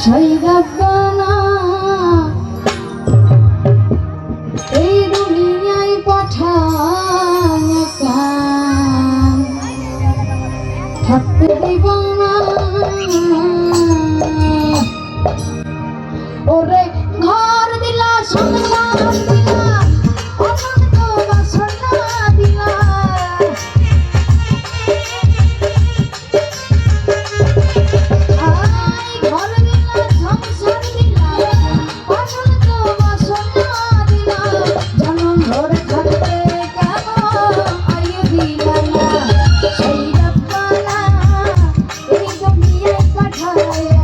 সেই রব্বানা এই দুনিয়ায় পাঠায় কান থাকতে দিব না ওরে ঘর দিলা সংসার দিলা অনন্ত বাসনা দিলা ঘর দিলা সংসার দিলা অনন্ত বাসনা দিলা জনম ধরে থাকতে কেন আয়ু দিলা না সেই রব্বানা এই দুনিয়ায় পাঠায়